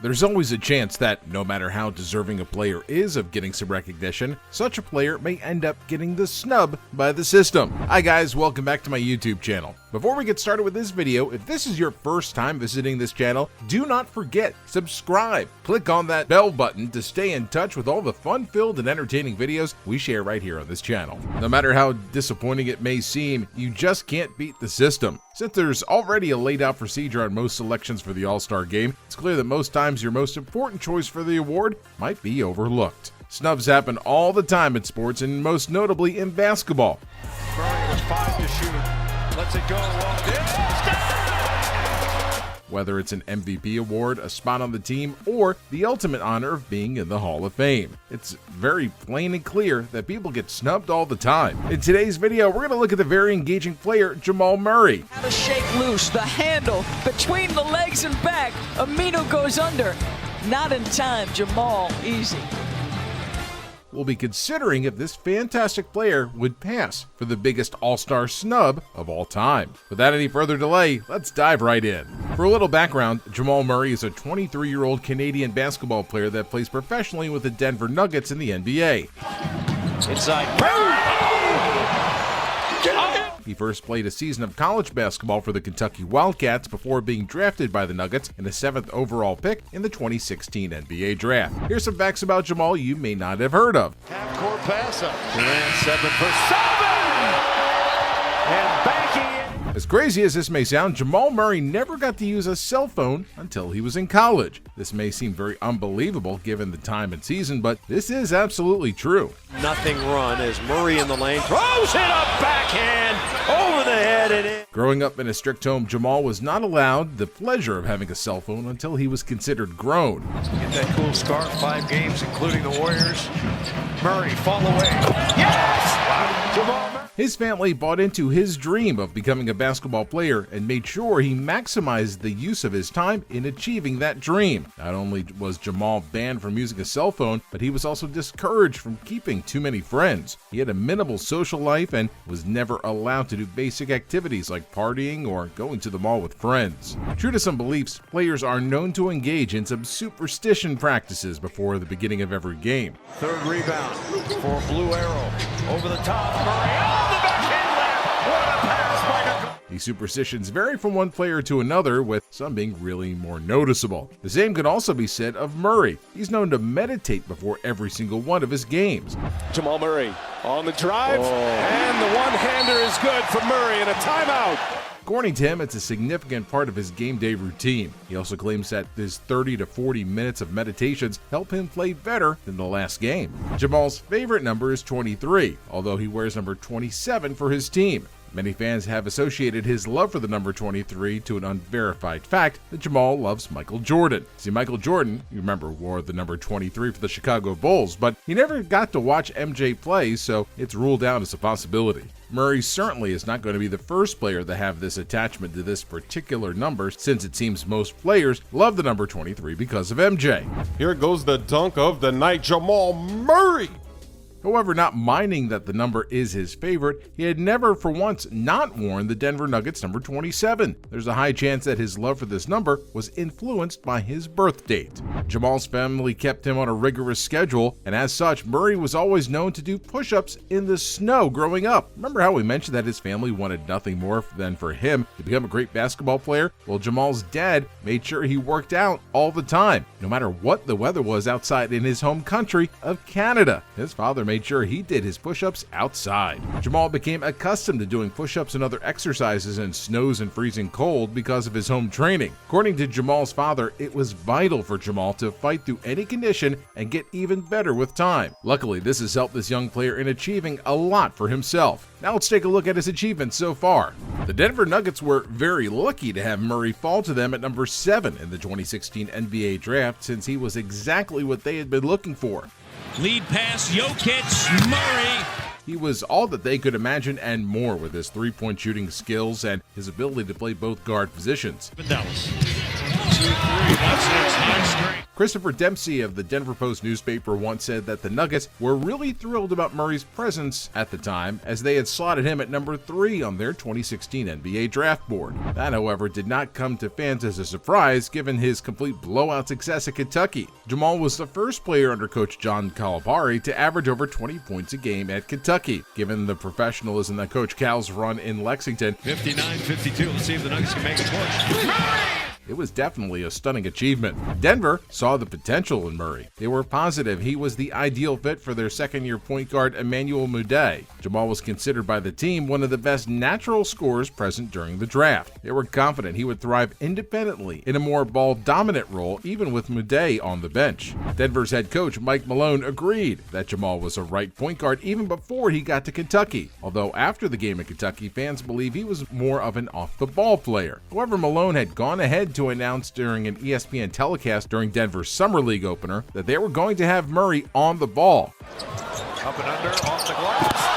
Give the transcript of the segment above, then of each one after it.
There's always a chance that, no matter how deserving a player is of getting some recognition, such a player may end up getting the snub by the system. Hi guys, welcome back to my YouTube channel. Before we get started with this video, if this is your first time visiting this channel, do not forget, subscribe. Click on that bell button to stay in touch with all the fun-filled and entertaining videos we share right here on this channel. No matter how disappointing it may seem, you just can't beat the system. Since there's already a laid out procedure on most selections for the All-Star game, it's clear that most times your most important choice for the award might be overlooked. Snubs happen all the time in sports, and most notably in basketball. Murray with 5 to shoot. Lets it go. Whether it's an MVP award, a spot on the team, or the ultimate honor of being in the Hall of Fame. It's very plain and clear that people get snubbed all the time. In today's video, we're going to look at the very engaging player, Jamal Murray. How to shake loose, the handle between the legs and back. Amino goes under. Not in time, Jamal, easy. We'll be considering if this fantastic player would pass for the biggest all-star snub of all time. Without any further delay, let's dive right in. For a little background, Jamal Murray is a 23-year-old Canadian basketball player that plays professionally with the Denver Nuggets in the NBA. Inside. He first played a season of college basketball for the Kentucky Wildcats before being drafted by the Nuggets in the 7th overall pick in the 2016 NBA Draft. Here's some facts about Jamal you may not have heard of. Half-court pass up. Durant 7 for 7! And banking it. As crazy as this may sound, Jamal Murray never got to use a cell phone until he was in college. This may seem very unbelievable given the time and season, but this is absolutely true. Nothing run as Murray in the lane throws it up backhand over the head and in. Growing up in a strict home, Jamal was not allowed the pleasure of having a cell phone until he was considered grown. Get that cool scarf, 5 games, including the Warriors. Murray, fall away. Yes! Wow. Jamal Murray. His family bought into his dream of becoming a basketball player and made sure he maximized the use of his time in achieving that dream. Not only was Jamal banned from using a cell phone, but he was also discouraged from keeping too many friends. He had a minimal social life and was never allowed to do basic activities like partying or going to the mall with friends. True to some beliefs, players are known to engage in some superstition practices before the beginning of every game. Third rebound for Blue Arrow. Over the top, Murray. Oh, the backhand layup. What a pass by Nicole. These superstitions vary from one player to another, with some being really more noticeable. The same could also be said of Murray. He's known to meditate before every single one of his games. Jamal Murray on the drive, and the one-hander is good for Murray and a timeout. According to him, it's a significant part of his game day routine. He also claims that his 30 to 40 minutes of meditations help him play better than the last game. Jamal's favorite number is 23, although he wears number 27 for his team. Many fans have associated his love for the number 23 to an unverified fact that Jamal loves Michael Jordan. See, Michael Jordan, you remember, wore the number 23 for the Chicago Bulls, but he never got to watch MJ play, so it's ruled out as a possibility. Murray certainly is not going to be the first player to have this attachment to this particular number, since it seems most players love the number 23 because of MJ. Here goes the dunk of the night, Jamal Murray. However, not minding that the number is his favorite, he had never for once not worn the Denver Nuggets number 27. There's a high chance that his love for this number was influenced by his birth date. Jamal's family kept him on a rigorous schedule, and as such, Murray was always known to do push-ups in the snow growing up. Remember how we mentioned that his family wanted nothing more than for him to become a great basketball player? Well, Jamal's dad made sure he worked out all the time, no matter what the weather was outside in his home country of Canada. His father made sure he did his push-ups outside. Jamal became accustomed to doing push-ups and other exercises in snows and freezing cold because of his home training. According to Jamal's father, it was vital for Jamal to fight through any condition and get even better with time. Luckily, this has helped this young player in achieving a lot for himself. Now let's take a look at his achievements so far. The Denver Nuggets were very lucky to have Murray fall to them at number 7 in the 2016 NBA Draft, since he was exactly what they had been looking for. Lead pass, Jokic, Murray. He was all that they could imagine and more with his three-point shooting skills and his ability to play both guard positions. Dallas. 2-3, that's his high straight. Christopher Dempsey of the Denver Post newspaper once said that the Nuggets were really thrilled about Murray's presence at the time, as they had slotted him at number 3 on their 2016 NBA draft board. That, however, did not come to fans as a surprise given his complete blowout success at Kentucky. Jamal was the first player under coach John Calipari to average over 20 points a game at Kentucky. Given the professionalism that Coach Cal's run in Lexington, 59-52. Let's see if the Nuggets can make it push. it was definitely a stunning achievement. Denver saw the potential in Murray. They were positive he was the ideal fit for their second-year point guard Emmanuel Mudiay. Jamal was considered by the team one of the best natural scorers present during the draft. They were confident he would thrive independently in a more ball-dominant role, even with Mudiay on the bench. Denver's head coach Mike Malone agreed that Jamal was a right point guard even before he got to Kentucky, although after the game at Kentucky, fans believe he was more of an off-the-ball player. However, Malone had gone ahead to announce during an ESPN telecast during Denver's Summer League opener that they were going to have Murray on the ball. Up and under, off the glass,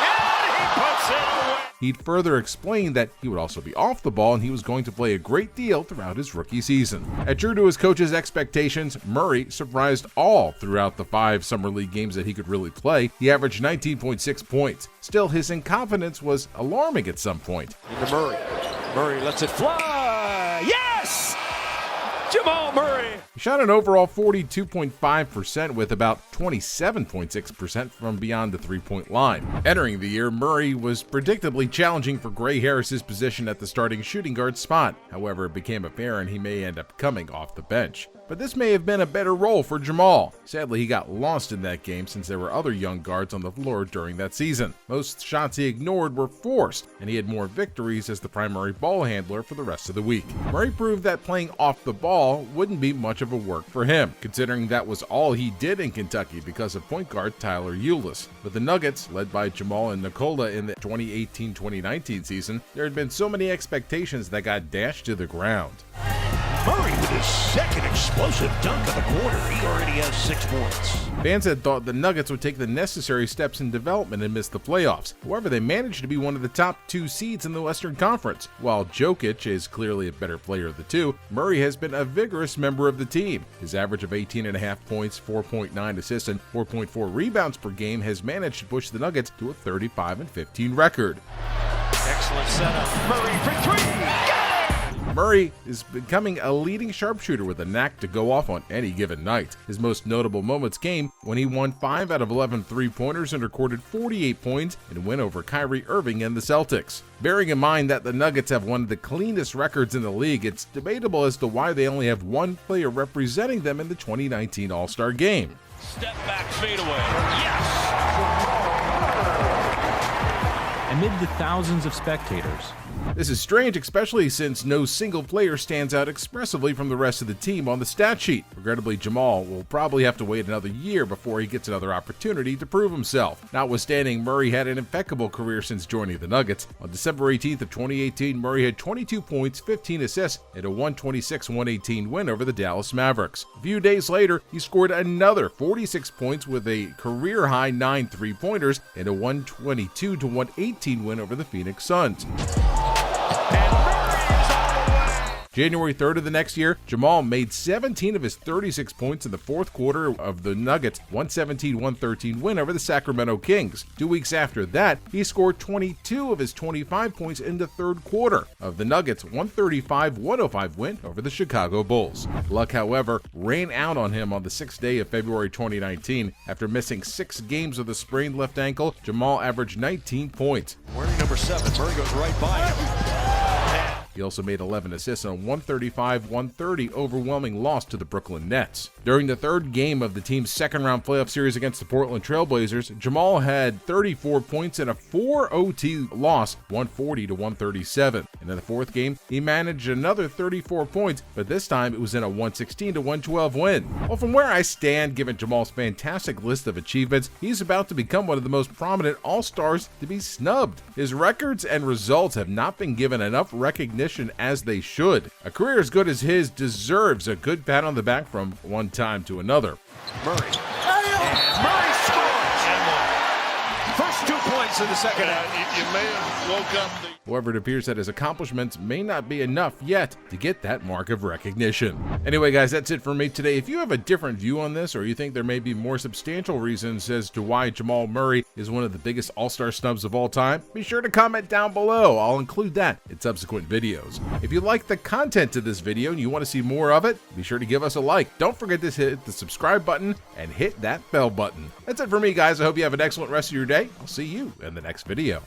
and he puts it away. He'd further explained that he would also be off the ball and he was going to play a great deal throughout his rookie season. And true to his coach's expectations, Murray surprised all throughout the 5 Summer League games that he could really play. He averaged 19.6 points. Still, his incompetence was alarming at some point. Into Murray. Murray lets it fly. Yes! Jamal Murray. He shot an overall 42.5% with about 27.6% from beyond the three-point line. Entering the year, Murray was predictably challenging for Gray Harris's position at the starting shooting guard spot. However, it became apparent he may end up coming off the bench. But this may have been a better role for Jamal. Sadly, he got lost in that game since there were other young guards on the floor during that season. Most shots he ignored were forced, and he had more victories as the primary ball handler for the rest of the week. Murray proved that playing off the ball wouldn't be much of a work for him, considering that was all he did in Kentucky because of point guard Tyler Ulis. With the Nuggets, led by Jamal and Nikola in the 2018-2019 season, there had been so many expectations that got dashed to the ground. Murray with his second explosive dunk of the quarter. He already has 6 points. Fans had thought the Nuggets would take the necessary steps in development and miss the playoffs. However, they managed to be one of the top 2 seeds in the Western Conference. While Jokic is clearly a better player of the two, Murray has been a vigorous member of the team. His average of 18.5 points, 4.9 assists, and 4.4 rebounds per game has managed to push the Nuggets to a 35-15 record. Excellent setup. Murray for 3. Murray is becoming a leading sharpshooter with a knack to go off on any given night. His most notable moments came when he won 5 out of 11 three-pointers and recorded 48 points in a win over Kyrie Irving and the Celtics. Bearing in mind that the Nuggets have one of the cleanest records in the league, it's debatable as to why they only have one player representing them in the 2019 All-Star Game. Step back fadeaway. Yes! Amid the thousands of spectators, This is strange, especially since no single player stands out expressively from the rest of the team on the stat sheet. Regrettably, Jamal will probably have to wait another year before he gets another opportunity to prove himself. Notwithstanding, Murray had an impeccable career since joining the Nuggets. On December 18th of 2018, Murray had 22 points, 15 assists, and a 126-118 win over the Dallas Mavericks. A few days later, he scored another 46 points with a career-high 9 three-pointers and a 122-118 win over the Phoenix Suns. January 3rd of the next year, Jamal made 17 of his 36 points in the fourth quarter of the Nuggets' 117-113 win over the Sacramento Kings. 2 weeks after that, he scored 22 of his 25 points in the third quarter of the Nuggets' 135-105 win over the Chicago Bulls. Luck, however, ran out on him on the 6th day of February 2019. After missing 6 games with a sprained left ankle, Jamal averaged 19 points. Wearing number 7, Murray goes right by him. He also made 11 assists on a 135-130 overwhelming loss to the Brooklyn Nets. During the third game of the team's second-round playoff series against the Portland Trailblazers, Jamal had 34 points in a 4 OT loss, 140-137. And in the fourth game, he managed another 34 points, but this time it was in a 116-112 win. Well, from where I stand, given Jamal's fantastic list of achievements, he's about to become one of the most prominent All-Stars to be snubbed. His records and results have not been given enough recognition as they should. A career as good as his deserves a good pat on the back from one time to another. Murray. And Murray scores! First 2 points in the second half. You may have woke up the... However, it appears that his accomplishments may not be enough yet to get that mark of recognition. Anyway, guys, that's it for me today. If you have a different view on this, or you think there may be more substantial reasons as to why Jamal Murray is one of the biggest all-star snubs of all time, be sure to comment down below. I'll include that in subsequent videos. If you like the content of this video and you want to see more of it, be sure to give us a like. Don't forget to hit the subscribe button and hit that bell button. That's it for me, guys. I hope you have an excellent rest of your day. I'll see you in the next video.